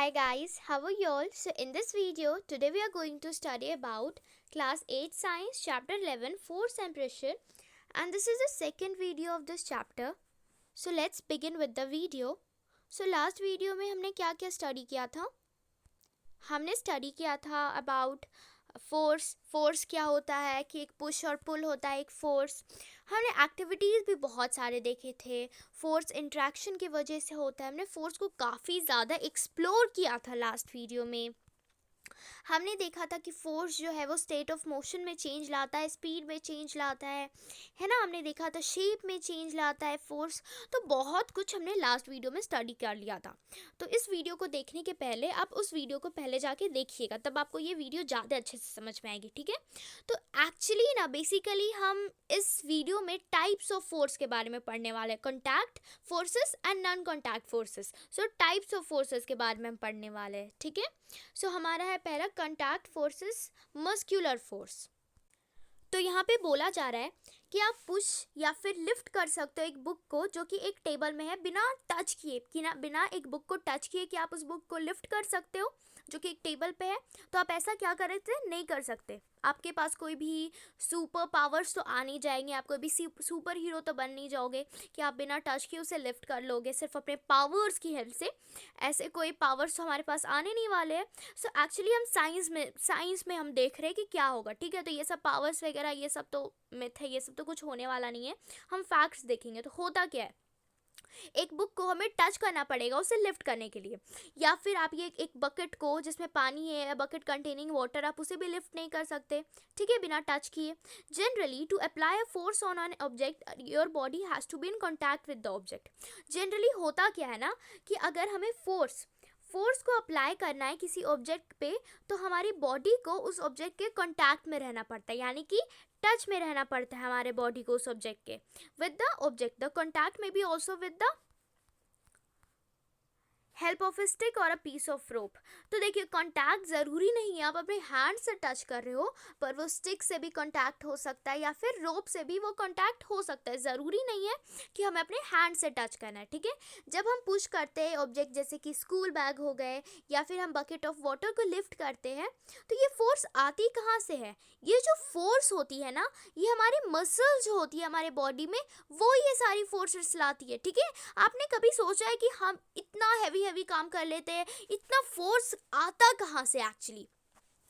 Hi guys, how are you all? So in this video, today we are going to study about class 8 science chapter 11 force and pressure, and this is the second video of this chapter. So let's begin with the video. So last video में हमने क्या क्या study किया था? हमने study किया था about force क्या होता है, कि एक पुश और पुल होता है एक फोर्स. हमने एक्टिविटीज़ भी बहुत सारे देखे थे. फोर्स इंट्रैक्शन की वजह से होता है. हमने फोर्स को काफ़ी ज़्यादा एक्सप्लोर किया था लास्ट वीडियो में. हमने देखा था कि फोर्स जो है वो स्टेट ऑफ मोशन में चेंज लाता है, स्पीड में चेंज लाता है ना. हमने देखा था शेप में चेंज लाता है फोर्स. तो बहुत कुछ हमने लास्ट वीडियो में स्टडी कर लिया था. तो इस वीडियो को देखने के पहले आप उस वीडियो को पहले जाके देखिएगा, तब आपको ये वीडियो ज़्यादा अच्छे से समझ में आएगी. ठीक है. तो एक्चुअली ना बेसिकली हम इस वीडियो में टाइप्स ऑफ फोर्स के बारे में पढ़ने वाले हैं. Contact forces and non contact forces. So types of forces के बारे में हम पढ़ने वाले हैं. ठीक है. सो हमारा है पहला कॉन्टैक्ट फोर्सेस, मस्कुलर फोर्स. तो यहाँ पे बोला जा रहा है कि आप पुश या फिर लिफ्ट कर सकते हो एक बुक को जो कि एक टेबल में है, बिना टच किए, कि ना बिना एक बुक को टच किए कि आप उस बुक को लिफ्ट कर सकते हो जो कि एक टेबल पे है. तो आप ऐसा क्या कर सकते हैं? नहीं कर सकते. आपके पास कोई भी सुपर पावर्स तो आ नहीं जाएंगे, आप कोई भी सुपर हीरो तो बन नहीं जाओगे कि आप बिना टच किए उसे लिफ्ट कर लोगे सिर्फ अपने पावर्स की हेल्प से. ऐसे कोई पावर्स तो हमारे पास आने नहीं वाले हैं. सो एक्चुअली हम साइंस में हम देख रहे हैं कि क्या होगा. ठीक है. तो ये सब पावर्स वगैरह ये सब तो मिथ है, ये सब तो कुछ होने वाला नहीं है. हम फैक्ट्स देखेंगे. तो होता क्या है, एक बुक को हमें टच करना पड़ेगा उसे लिफ्ट करने के लिए. या फिर आप ये एक बकेट को जिसमें पानी है, बकेट कंटेनिंग वाटर, आप उसे भी लिफ्ट नहीं कर सकते. ठीक है, बिना टच किए. Generally to apply a force on an object your body has to be in contact with the object. Generally होता क्या है ना कि अगर हमें फोर्स को अप्लाई करना है किसी ऑब्जेक्ट पे, तो हमारी बॉडी को उस ऑब्जेक्ट के कांटेक्ट में रहना पड़ता है, यानी कि टच में रहना पड़ता है हमारे बॉडी को उस ऑब्जेक्ट के. With the object the contact में be also with the help of a stick और अ पीस ऑफ रोप. तो देखिए, कांटेक्ट ज़रूरी नहीं है आप अपने हैंड से टच कर रहे हो, पर वो स्टिक से भी कांटेक्ट हो सकता है या फिर रोप से भी वो कांटेक्ट हो सकता है. ज़रूरी नहीं है कि हमें अपने हैंड से टच करना है. ठीक है. जब हम पुश करते हैं ऑब्जेक्ट जैसे कि स्कूल बैग हो गए या फिर हम बकेट ऑफ वाटर को लिफ्ट करते हैं, तो ये फोर्स आती कहाँ से है? ये जो फोर्स होती है ना, ये हमारे मसल्स जो होती है हमारे बॉडी में, वो ये सारी फोर्सेस लाती है. ठीक है. आपने कभी सोचा है कि हम इतना हैवी काम कर लेते हैं, इतना फोर्स आता कहाँ से? एक्चुअली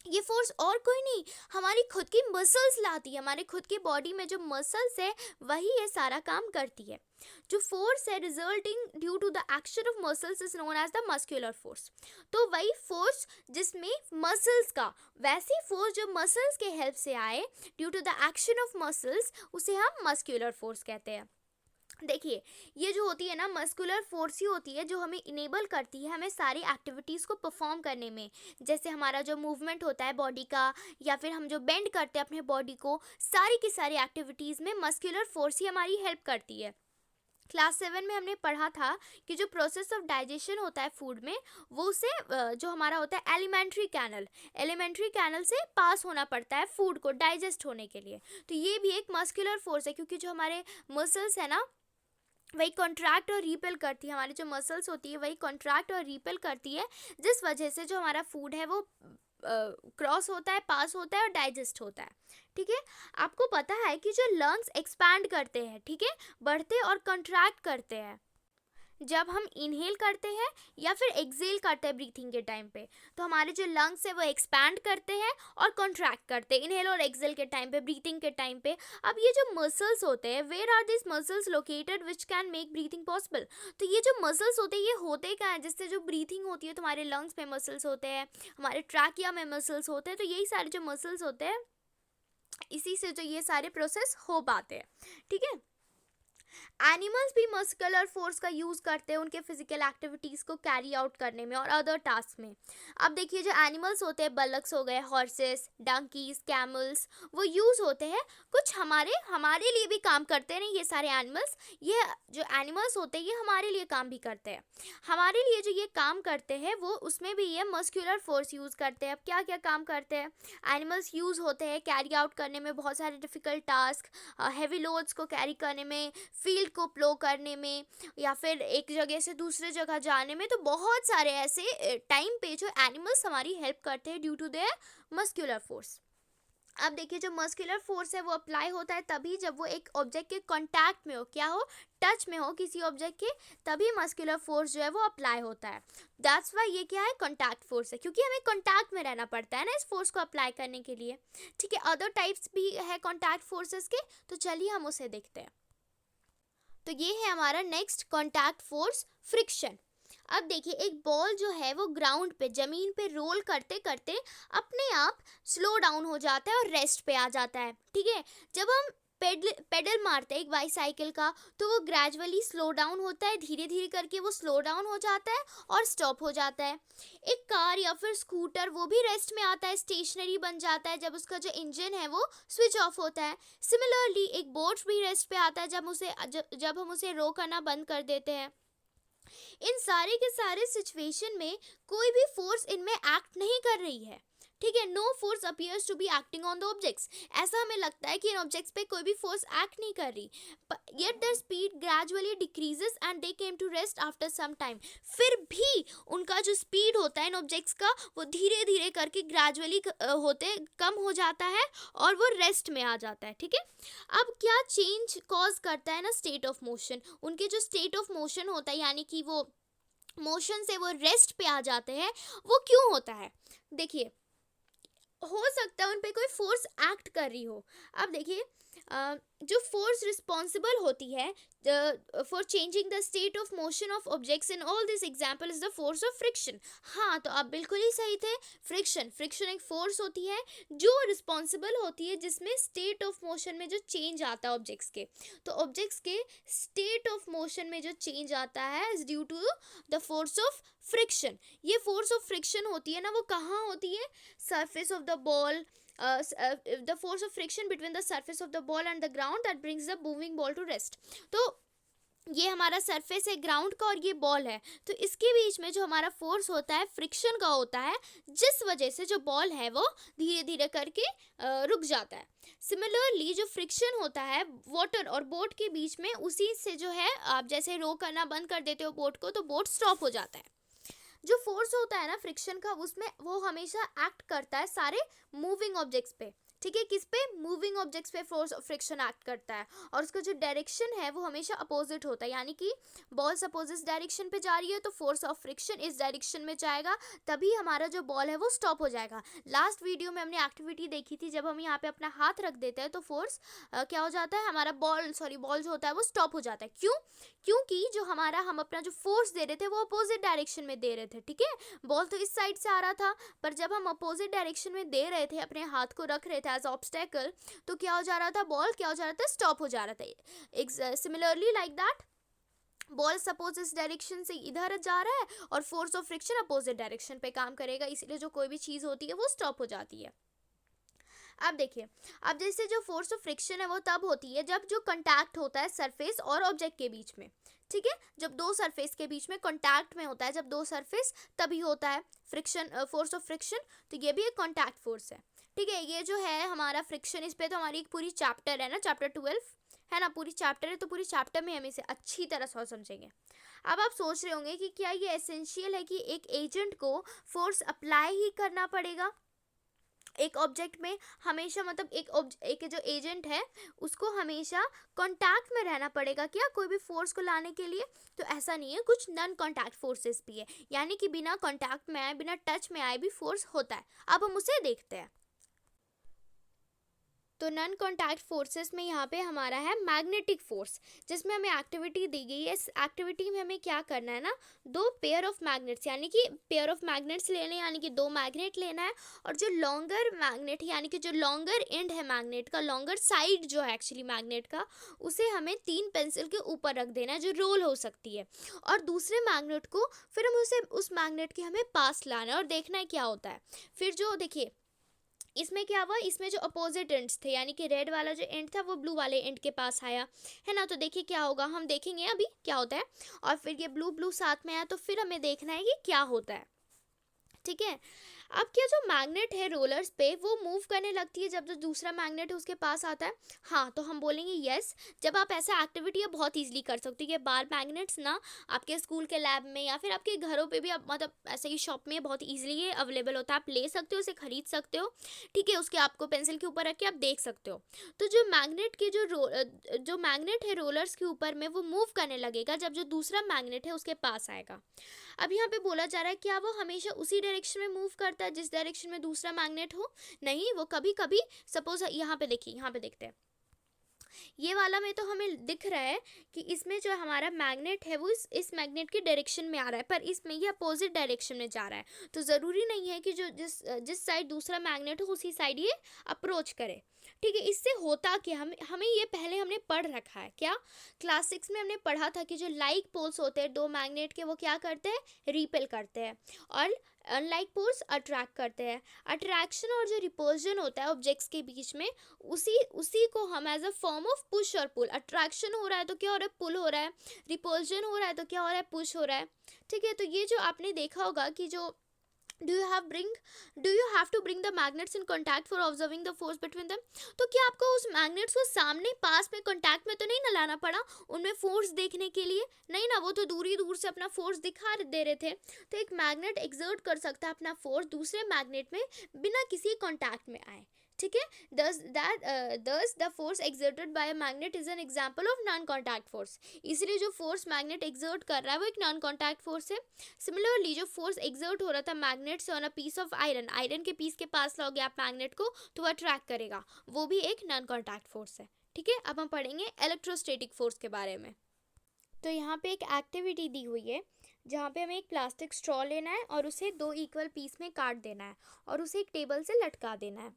ये फोर्स और कोई नहीं, हमारी खुद की मसल्स लाती है. हमारे खुद की बॉडी में जो मसल्स है वही ये सारा काम करती है. जो फोर्स है resulting due to the action of muscles is known as the muscular force. तो वही फोर्स जिसमें मसल्स का, वैसी फोर्स जो मसल्स के हेल्प से आए due to the action of muscles, उसे हम मस्कुलर फोर्स कहते हैं. देखिए, ये जो होती है ना मस्कुलर फोर्स ही होती है जो हमें इनेबल करती है हमें सारी एक्टिविटीज़ को परफॉर्म करने में. जैसे हमारा जो मूवमेंट होता है बॉडी का, या फिर हम जो बेंड करते हैं अपने बॉडी को, सारी की सारी एक्टिविटीज़ में मस्कुलर फोर्स ही हमारी हेल्प करती है. क्लास 7 में हमने पढ़ा था कि जो प्रोसेस ऑफ डाइजेशन होता है फूड में, वो उसे जो हमारा होता है एलिमेंट्री कैनल से पास होना पड़ता है फूड को डाइजेस्ट होने के लिए. तो ये भी एक मस्कुलर फोर्स है, क्योंकि जो हमारे मसल्स है ना वही कॉन्ट्रैक्ट और रिपेल करती है. हमारी जो मसल्स होती है वही कॉन्ट्रैक्ट और रिपेल करती है, जिस वजह से जो हमारा फूड है वो क्रॉस होता है, पास होता है और डाइजेस्ट होता है. ठीक है. आपको पता है कि जो लंग्स एक्सपैंड करते हैं, ठीक है, बढ़ते और कॉन्ट्रैक्ट करते हैं जब हम इनहेल करते हैं या फिर एक्सेल करते हैं ब्रीथिंग के टाइम पे, तो हमारे जो लंग्स है वो एक्सपैंड करते हैं और कॉन्ट्रैक्ट करते हैं इनहेल और एक्सेल के टाइम पे, ब्रीथिंग के टाइम पे. अब ये जो मसल्स होते हैं, where are this muscles located which can make breathing possible. तो ये जो मसल्स होते हैं ये होते क्या है जिससे जो ब्रीथिंग होती है, तो हमारे लंग्स में मसल्स होते हैं, हमारे ट्रैकिया में मसल्स होते हैं. तो यही सारे जो मसल्स होते हैं, इसी से जो ये सारे प्रोसेस हो पाते हैं. ठीक है. एनिमल्स भी मस्कुलर फोर्स का यूज़ करते हैं उनके फिजिकल एक्टिविटीज़ को कैरी आउट करने में और अदर टास्क में. अब देखिए, जो एनिमल्स होते हैं, बलक्स हो गए, हॉर्सेस, डंकीज, कैमल्स, वो यूज़ होते हैं कुछ हमारे लिए भी काम करते हैं. नहीं, ये सारे एनिमल्स, ये जो एनिमल्स होते हैं ये हमारे लिए काम भी करते हैं. हमारे लिए जो ये काम करते हैं वो उसमें भी ये मस्कुलर फोर्स यूज़ करते हैं. अब क्या क्या काम करते हैं एनिमल्स? यूज़ होते हैं कैरी आउट करने में बहुत सारे डिफ़िकल्ट टास्क, हैवी लोड्स को कैरी करने में, फील्ड को प्लो करने में या फिर एक जगह से दूसरे जगह जाने में। तो बहुत सारे ऐसे टाइम पे जो एनिमल्स हमारी हेल्प करते हैं due to their muscular force. अब देखिए जो मस्कुलर फोर्स है वो अप्लाई होता है तभी जब वो एक ऑब्जेक्ट के कांटेक्ट में हो, क्या हो, टच में हो किसी ऑब्जेक्ट के, तभी मस्कुलर फोर्स जो है वो अप्लाई होता है। दैट्स वाई ये क्या है, कांटेक्ट फोर्स है, क्योंकि हमें कांटेक्ट में रहना पड़ता है ना इस फोर्स को अप्लाई करने के लिए। ठीक है, अदर टाइप्स भी है कांटेक्ट फोर्सेस के, तो चलिए हम उसे देखते हैं। तो ये है हमारा नेक्स्ट कांटेक्ट फोर्स, फ्रिक्शन। अब देखिए एक बॉल जो है वो ग्राउंड पे, जमीन पे रोल करते करते अपने आप स्लो डाउन हो जाता है और रेस्ट पे आ जाता है। ठीक है, जब हम पेडल मारते हैं एक बाईसाइकिल का तो वो ग्रेजुअली स्लो डाउन होता है, धीरे धीरे करके वो स्लो डाउन हो जाता है और स्टॉप हो जाता है। एक कार या फिर स्कूटर वो भी रेस्ट में आता है, स्टेशनरी बन जाता है जब उसका जो इंजन है वो स्विच ऑफ होता है। सिमिलरली एक बोट भी रेस्ट पे आता है जब हम उसे रो करना बंद कर देते हैं। इन सारे के सारे सिचुएशन में कोई भी फोर्स इनमें एक्ट नहीं कर रही है। ठीक है, no force appears to be acting on the objects. ऐसा हमें लगता है कि इन ऑब्जेक्ट्स पे कोई भी फोर्स एक्ट नहीं कर रही, yet their speed gradually decreases and they came to rest after some time. फिर भी उनका जो स्पीड होता है इन ऑब्जेक्ट्स का वो धीरे धीरे करके ग्रेजुअली होते कम हो जाता है और वो रेस्ट में आ जाता है। ठीक है, अब क्या चेंज कॉज करता है ना स्टेट ऑफ मोशन, उनके जो स्टेट ऑफ मोशन होता है यानी कि वो मोशन से वो रेस्ट पे आ जाते हैं, वो क्यों होता है। देखिए हो सकता है उन पे कोई फोर्स एक्ट कर रही हो। अब देखिए जो फोर्स रिस्पॉन्सिबल होती है for changing the state of motion of objects in all this example is the force of friction. हाँ, तो आप बिल्कुल ही सही थे, फ्रिक्शन एक फोर्स होती है जो रिस्पॉन्सिबल होती है जिसमें स्टेट ऑफ मोशन में जो चेंज आता है ऑब्जेक्ट्स के। तो ऑब्जेक्ट्स के स्टेट ऑफ मोशन में जो चेंज आता है is due to the force of friction. ये फोर्स ऑफ फ्रिक्शन होती है ना, वो कहाँ होती है, surface of the ball, the force of friction between the surface of the ball and the ground that brings the moving ball to rest। तो ये हमारा सरफेस है ग्राउंड का और ये बॉल है, तो इसके बीच में जो हमारा फोर्स होता है फ्रिक्शन का होता है, जिस वजह से जो बॉल है वो धीरे धीरे करके रुक जाता है। सिमिलरली जो फ्रिक्शन होता है वाटर और बोट के बीच में, उसी से जो है आप जैसे रो करना बंद कर देते हो बोट को तो बोट स्टॉप हो जाता है। जो फोर्स होता है ना फ्रिक्शन का, उसमें वो हमेशा एक्ट करता है सारे मूविंग ऑब्जेक्ट्स पे। ठीक है, किस पे, मूविंग ऑब्जेक्ट्स पे फोर्स ऑफ फ्रिक्शन एक्ट करता है और उसका जो डायरेक्शन है वो हमेशा अपोजिट होता है, यानी कि बॉल सपोज इस डायरेक्शन पे जा रही है तो फोर्स ऑफ फ्रिक्शन इस डायरेक्शन में जाएगा, तभी हमारा जो बॉल है वो स्टॉप हो जाएगा। लास्ट वीडियो में हमने एक्टिविटी देखी थी, जब हम यहाँ पे अपना हाथ रख देते हैं तो फोर्स क्या हो जाता है, हमारा बॉल जो होता है वो स्टॉप हो जाता है। क्यों, क्योंकि जो हम अपना जो फोर्स दे रहे थे वो अपोजिट डायरेक्शन में दे रहे थे। ठीक है, बॉल तो इस साइड से आ रहा था, पर जब हम अपोजिट डायरेक्शन में दे रहे थे, अपने हाथ को रख रहे थे एज ऑब्स्टेकल, तो क्या हो जा रहा था, बॉल क्या हो जा रहा था, स्टॉप हो जा रहा था। Similarly like that ball suppose इस डायरेक्शन से इधर जा रहा है और force of friction opposite direction पे काम करेगा, इसलिए जो कोई भी चीज़ होती है वो स्टॉप हो जाती है। अब देखिए, अब जैसे जो फोर्स ऑफ फ्रिक्शन है वो तब होती है जब जो कांटेक्ट होता है सरफेस और ऑब्जेक्ट के बीच में। ठीक है, जब दो सरफेस के बीच में कांटेक्ट में होता है, जब दो सरफेस, तभी होता है फ्रिक्शन, फोर्स ऑफ फ्रिक्शन। तो ये भी एक कांटेक्ट फोर्स है। ठीक है, ये जो है हमारा फ्रिक्शन, इस पे तो हमारी एक पूरी चैप्टर है ना, चैप्टर 12 है ना, पूरी चैप्टर है, तो पूरी चैप्टर में हम इसे अच्छी तरह से समझेंगे। अब आप सोच रहे होंगे कि क्या ये एसेंशियल है कि एक एजेंट को फोर्स अप्लाई ही करना पड़ेगा एक ऑब्जेक्ट में हमेशा, मतलब एक जो एजेंट है उसको हमेशा कांटेक्ट में रहना पड़ेगा क्या कोई भी फोर्स को लाने के लिए। तो ऐसा नहीं है, कुछ नॉन कांटेक्ट फोर्सेस भी है, यानी कि बिना कांटेक्ट में आए, बिना टच में आए भी फोर्स होता है। अब हम उसे देखते हैं। तो नॉन कांटेक्ट फोर्सेस में यहाँ पे हमारा है मैग्नेटिक फोर्स, जिसमें हमें एक्टिविटी दी गई है। इस एक्टिविटी में हमें क्या करना है ना, दो पेयर ऑफ मैग्नेट्स, यानी कि पेयर ऑफ मैग्नेट्स लेने, यानी कि दो मैग्नेट लेना है, और जो लॉन्गर मैग्नेट यानी कि जो लॉन्गर एंड है मैग्नेट का, लॉन्गर साइड जो है एक्चुअली मैग्नेट का, उसे हमें 3 पेंसिल के ऊपर रख देना है जो रोल हो सकती है, और दूसरे मैग्नेट को फिर हम उस मैग्नेट के हमें पास लाना है और देखना है क्या होता है। फिर जो देखिए इसमें क्या हुआ, इसमें जो अपोजिट एंड्स थे, यानी कि रेड वाला जो एंड था वो ब्लू वाले एंड के पास आया, है ना। तो देखिए क्या होगा, हम देखेंगे अभी क्या होता है, और फिर ये ब्लू साथ में आया, तो फिर हमें देखना है कि क्या होता है। ठीक है, अब क्या जो मैग्नेट है रोलर्स पे वो मूव करने लगती है जब जो दूसरा मैग्नेट है उसके पास आता है? हाँ, तो हम बोलेंगे यस। जब आप ऐसा एक्टिविटी है बहुत ईजिली कर सकते हो कि बार मैग्नेट्स ना आपके स्कूल के लैब में या फिर आपके घरों पे भी आप मतलब ऐसे ही शॉप में बहुत ईजिली ये अवेलेबल होता है, आप ले सकते हो, उसे खरीद सकते हो। ठीक है, उसके आपको पेंसिल के ऊपर रख के आप देख सकते हो। तो जो मैग्नेट के जो मैग्नेट है रोलर्स के ऊपर में वो मूव करने लगेगा जब जो दूसरा मैग्नेट है उसके पास आएगा। अब यहाँ पे बोला जा रहा है क्या वो हमेशा उसी डायरेक्शन में मूव करता है जिस डायरेक्शन में दूसरा मैग्नेट हो? नहीं, वो कभी कभी सपोज यहाँ पे देखिए, यहाँ पे देखते हैं, ये वाला में तो हमें दिख रहा है कि इसमें जो हमारा मैग्नेट है वो इस मैग्नेट की डायरेक्शन में आ रहा है, पर इसमें ये अपोजिट डायरेक्शन में जा रहा है। तो ज़रूरी नहीं है कि जो जिस साइड दूसरा मैग्नेट हो उसी साइड ये अप्रोच करे। ठीक है, इससे होता कि हमें ये पहले हमने पढ़ रखा है क्या, क्लास 6 में हमने पढ़ा था कि जो लाइक पोल्स होते हैं दो मैग्नेट के वो क्या करते हैं, रिपेल करते हैं, और अनलाइक पोल्स अट्रैक्ट करते हैं। अट्रैक्शन और जो रिपल्जन होता है ऑब्जेक्ट्स के बीच में, उसी उसी को हम as a form of push और पुल, अट्रैक्शन हो रहा है तो क्या हो रहा है, पुल हो रहा है, रिपल्जन हो रहा है तो क्या हो रहा है, पुश हो रहा है। ठीक है, तो ये जो आपने देखा होगा कि जो do you have to bring the magnets in contact for observing the force between them. तो क्या आपको उस मैग्नेट्स को सामने पास में कॉन्टैक्ट में तो नहीं ना लाना पड़ा उनमें फोर्स देखने के लिए? नहीं ना, वो तो दूर से अपना फोर्स दिखा दे रहे थे। तो एक मैग्नेट एक्सर्ट कर सकता है अपना फोर्स दूसरे मैग्नेट में बिना किसी कॉन्टैक्ट में आए। ठीक है, thus the force exerted by a magnet is an example of non contact force। इसलिए जो फोर्स मैग्नेट एक्सर्ट कर रहा है वो एक नॉन कॉन्टैक्ट फोर्स है। सिमिलरली जो फोर्स एक्सर्ट हो रहा था मैग्नेट से on a piece of iron, iron के पीस के पास लाओगे आप मैग्नेट को तो वो अट्रैक्ट करेगा, वो भी एक नॉन कॉन्टैक्ट फोर्स है। ठीक है, अब हम पढ़ेंगे इलेक्ट्रोस्टैटिक फोर्स के बारे में। तो यहाँ पे एक एक्टिविटी दी हुई है जहाँ पे हमें एक प्लास्टिक स्ट्रॉ लेना है और उसे दो इक्वल पीस में काट देना है और उसे एक टेबल से लटका देना है।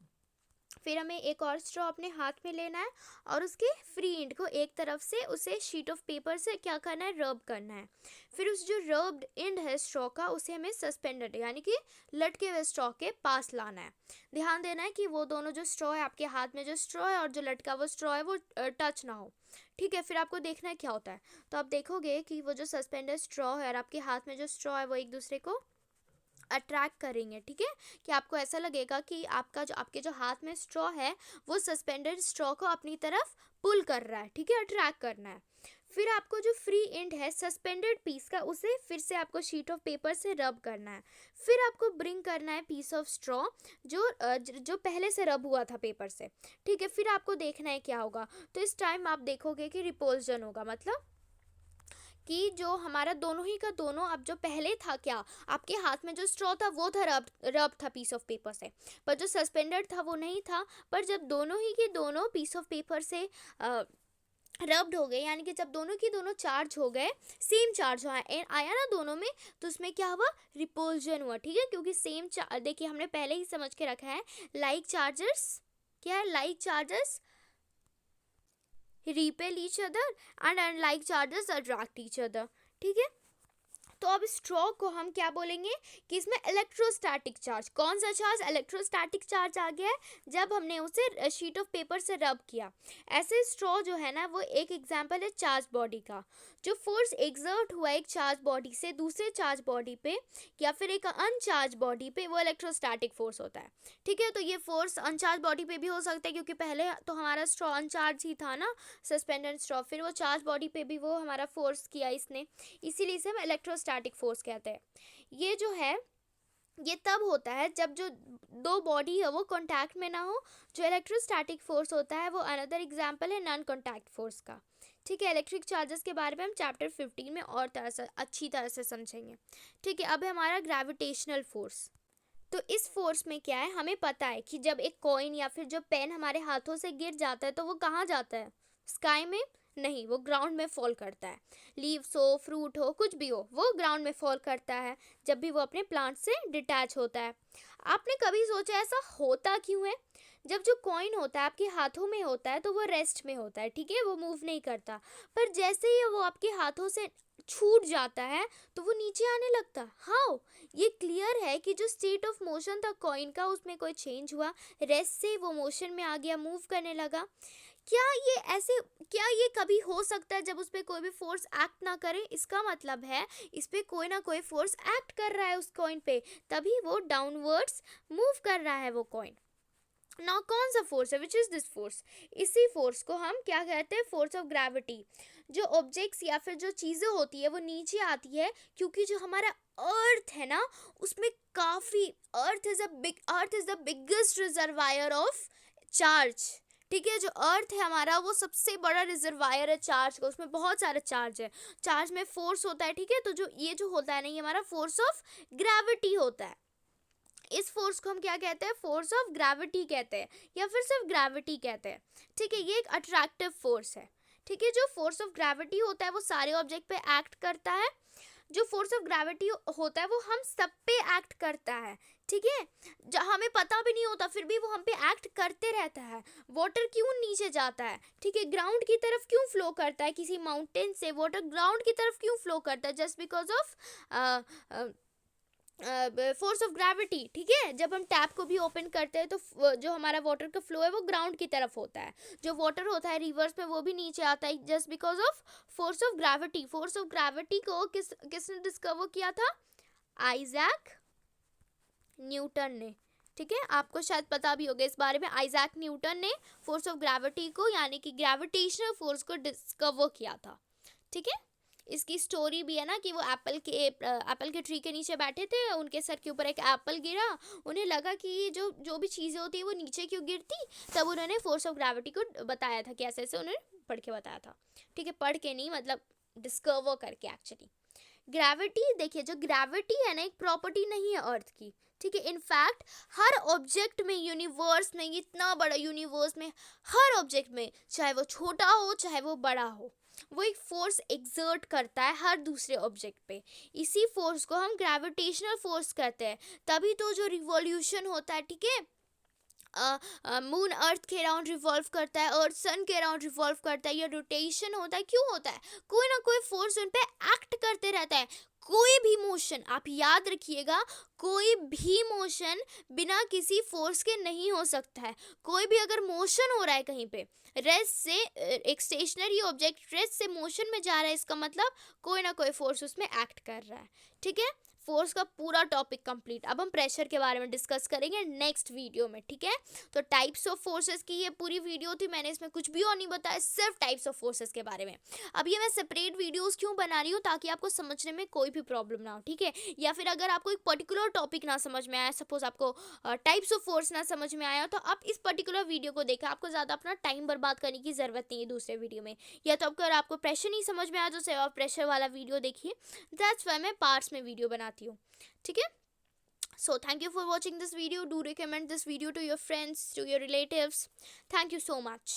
फिर हमें एक और स्ट्रॉ अपने हाथ में लेना है और उसके फ्री एंड को एक तरफ से उसे शीट ऑफ पेपर से क्या करना है, रब करना है। फिर उस जो रब्ड एंड है स्ट्रॉ का उसे हमें सस्पेंडेड यानी कि लटके हुए स्ट्रॉ के पास लाना है। ध्यान देना है कि वो दोनों जो स्ट्रॉ है, आपके हाथ में जो स्ट्रॉ है और जो लटका हुआ स्ट्रॉ है वो टच ना हो। ठीक है, फिर आपको देखना है क्या होता है। तो आप देखोगे कि वो जो सस्पेंडेड स्ट्रॉ है और आपके हाथ में जो स्ट्रॉ है वो एक दूसरे को अट्रैक्ट करेंगे। ठीक है, कि आपको ऐसा लगेगा कि आपके जो हाथ में स्ट्रॉ है वो सस्पेंडेड स्ट्रॉ को अपनी तरफ पुल कर रहा है। ठीक है, अट्रैक्ट करना है। फिर आपको जो फ्री एंड है सस्पेंडेड पीस का उसे फिर से आपको शीट ऑफ पेपर से रब करना है। फिर आपको ब्रिंग करना है पीस ऑफ स्ट्रॉ जो पहले से रब हुआ था पेपर से। ठीक है, फिर आपको देखना है क्या होगा। तो इस टाइम आप देखोगे कि रिपल्जन होगा, मतलब कि जो हमारा दोनों ही का दोनों, अब जो पहले था क्या, आपके हाथ में जो स्ट्रॉ था वो था रब था पीस ऑफ पेपर से, पर जो सस्पेंडेड था वो नहीं था। पर जब दोनों ही के दोनों पीस ऑफ पेपर से रब्ड हो गए, यानी कि जब दोनों की दोनों चार्ज हो गए, सेम चार्ज आया ना दोनों में, तो उसमें क्या हुआ, रिपल्जन हुआ। ठीक है, क्योंकि सेम देखिए हमने पहले ही समझ के रखा है लाइक चार्जर्स क्या है, like chargers repel each other and unlike charges attract each other। ठीक है, तो अब स्ट्रॉ को हम क्या बोलेंगे कि इसमें इलेक्ट्रोस्टैटिक चार्ज, कौन सा चार्ज, इलेक्ट्रोस्टैटिक चार्ज आ गया है जब हमने उसे शीट ऑफ पेपर से रब किया। ऐसे स्ट्रॉ जो है ना वो एक एग्जांपल है चार्ज बॉडी का। जो फोर्स एक्सर्ट हुआ एक चार्ज बॉडी से दूसरे चार्ज बॉडी पे या फिर एक अनचार्ज बॉडी पे, वो इलेक्ट्रोस्टैटिक फोर्स होता है। ठीक है, तो ये फोर्स अनचार्ज बॉडी पे भी हो सकता है क्योंकि पहले तो हमारा स्ट्रॉ अनचार्ज ही था ना, सस्पेंडेड स्ट्रॉ, फिर वो चार्ज बॉडी पे भी वो हमारा फोर्स किया इसने, इसीलिए इसे हम इलेक्ट्रोस्टैटिक फोर्स कहते हैं। ये जो है ये तब होता है जब जो दो बॉडी है वो कांटेक्ट में ना हो। जो इलेक्ट्रोस्टैटिक फोर्स होता है वो अनदर एग्जांपल है नॉन कांटेक्ट फोर्स का। ठीक है, इलेक्ट्रिक चार्जेस के बारे में हम चैप्टर 15 में और अच्छी तरह से समझेंगे। ठीक है, अब है हमारा ग्रेविटेशनल फोर्स। तो इस फोर्स में क्या है, हमें पता है कि जब एक कॉइन या फिर जब पेन हमारे हाथों से गिर जाता है तो वो कहाँ जाता है, स्काई में नहीं, वो ग्राउंड में फॉल करता है। लीव्स हो, फ्रूट हो, कुछ भी हो, वो ग्राउंड में फॉल करता है जब भी वो अपने प्लांट से डिटैच होता है। आपने कभी सोचा ऐसा होता क्यों है? जब जो कॉइन होता है आपके हाथों में होता है तो वो रेस्ट में होता है, ठीक है, वो मूव नहीं करता। पर जैसे ही वो आपके हाथों से छूट जाता है तो वो नीचे आने लगता। हाउ? ये क्लियर है कि जो स्टेट ऑफ मोशन था कॉइन का उसमें कोई चेंज हुआ, रेस्ट से वो मोशन में आ गया, मूव करने लगा। क्या ये कभी हो सकता है जब उस पे कोई भी फोर्स एक्ट ना करे? इसका मतलब है इस पे कोई ना कोई फोर्स एक्ट कर रहा है उस कॉइन पे, तभी वो डाउनवर्ड्स मूव कर रहा है वो कॉइन। ना कौन सा फोर्स है? Which is this force? इसी फोर्स को हम क्या कहते हैं? Force of gravity. जो ऑब्जेक्ट्स या फिर जो चीज़ें होती है वो नीचे आती है, क्योंकि जो हमारा अर्थ है ना, उसमें काफ़ी, earth is the biggest reservoir of charge. ठीक है, जो अर्थ है हमारा वो सबसे बड़ा रिजर्वायर है चार्ज का, उसमें बहुत सारा चार्ज है। चार्ज में फोर्स होता है, ठीक है, तो जो होता है ना, ये हमारा फोर्स ऑफ ग्रेविटी होता है। इस फोर्स को हम क्या कहते हैं? फोर्स ऑफ ग्रेविटी कहते हैं, या फिर सिर्फ ग्रेविटी कहते हैं। ठीक है, ये एक अट्रैक्टिव फोर्स है। ठीक है, जो फोर्स ऑफ ग्रेविटी होता है वो सारे ऑब्जेक्ट पे एक्ट करता है। जो फोर्स ऑफ ग्रेविटी होता है वो हम सब पे एक्ट करता है। ठीक है, हमें पता भी नहीं होता फिर भी वो हम पे एक्ट करते रहता है। वाटर क्यों नीचे जाता है? ठीक है, ग्राउंड की तरफ क्यों फ्लो करता है? किसी माउंटेन से वाटर ग्राउंड की तरफ क्यों फ्लो करता है? Just because of force of gravity. ठीक है, जब हम टैप को भी ओपन करते हैं तो जो हमारा वाटर का फ्लो है वो ग्राउंड की तरफ होता है। जो वाटर होता है रिवर्स में वो भी नीचे आता है, just because of force of gravity. Force of gravity को किसने डिस्कवर किया था? आइजैक न्यूटन ने। ठीक है, आपको शायद पता भी होगा इस बारे में। आइजैक न्यूटन ने फोर्स ऑफ ग्रेविटी को, यानी कि ग्रेविटेशनल फोर्स को डिस्कवर किया था। ठीक है, इसकी स्टोरी भी है ना कि वो एप्पल के ट्री के नीचे बैठे थे, उनके सर के ऊपर एक एप्पल गिरा, उन्हें लगा कि ये जो भी चीज़ें होती है वो नीचे क्यों गिरती, तब उन्होंने फोर्स ऑफ ग्रेविटी को बताया था कि ऐसे ऐसे, उन्होंने पढ़ के बताया था। ठीक है, पढ़ के नहीं, मतलब डिस्कवर करके एक्चुअली। ग्रेविटी, देखिए, जो ग्रेविटी है ना, एक प्रॉपर्टी नहीं है अर्थ की। ठीक है, इनफैक्ट हर ऑब्जेक्ट में, यूनिवर्स में, इतना बड़ा यूनिवर्स में, हर ऑब्जेक्ट में, चाहे वो छोटा हो चाहे वो बड़ा हो, वो एक फोर्स एक्सर्ट करता है हर दूसरे ऑब्जेक्ट पे। इसी फोर्स को हम ग्रेविटेशनल फोर्स कहते हैं। तभी तो जो रिवॉल्यूशन होता है, ठीक है, मून अर्थ के अराउंड रिवॉल्व करता है, अर्थ सन के अराउंड रिवॉल्व करता है, ये रोटेशन होता है, क्यों होता है? कोई ना कोई फोर्स उन पे एक्ट करते रहता है। कोई भी मोशन, आप याद रखिएगा, कोई भी मोशन बिना किसी फोर्स के नहीं हो सकता है। कोई भी अगर मोशन हो रहा है कहीं पे, रेस्ट से, एक स्टेशनरी ऑब्जेक्ट रेस्ट से मोशन में जा रहा है, इसका मतलब कोई ना कोई फोर्स उसमें एक्ट कर रहा है। ठीक है, फोर्स का पूरा टॉपिक कंप्लीट। अब हम प्रेशर के बारे में डिस्कस करेंगे नेक्स्ट वीडियो में। ठीक है, तो टाइप्स ऑफ फोर्सेस की ये पूरी वीडियो थी, मैंने इसमें कुछ भी और नहीं बताया, सिर्फ टाइप्स ऑफ फोर्सेस के बारे में। अब ये मैं सेपरेट वीडियोस क्यों बना रही हूँ? ताकि आपको समझने में कोई भी प्रॉब्लम ना हो। ठीक है, या फिर अगर आपको एक पर्टिकुलर टॉपिक ना समझ में आया, सपोज आपको टाइप्स ऑफ फोर्स ना समझ में आया, तो आप इस पर्टिकुलर वीडियो को देखें, आपको ज़्यादा अपना टाइम बर्बाद करने की ज़रूरत नहीं है दूसरे वीडियो में। या तो अगर आपको प्रेशर नहीं समझ में आया तो सिर्फ आप प्रेशर वाला वीडियो देखिए। दैट्स वाई मैं पार्ट्स में वीडियो बनाती हूँ। ठीक है, so thank you for watching this video. Do recommend this video to your friends, to your relatives. Thank you so much.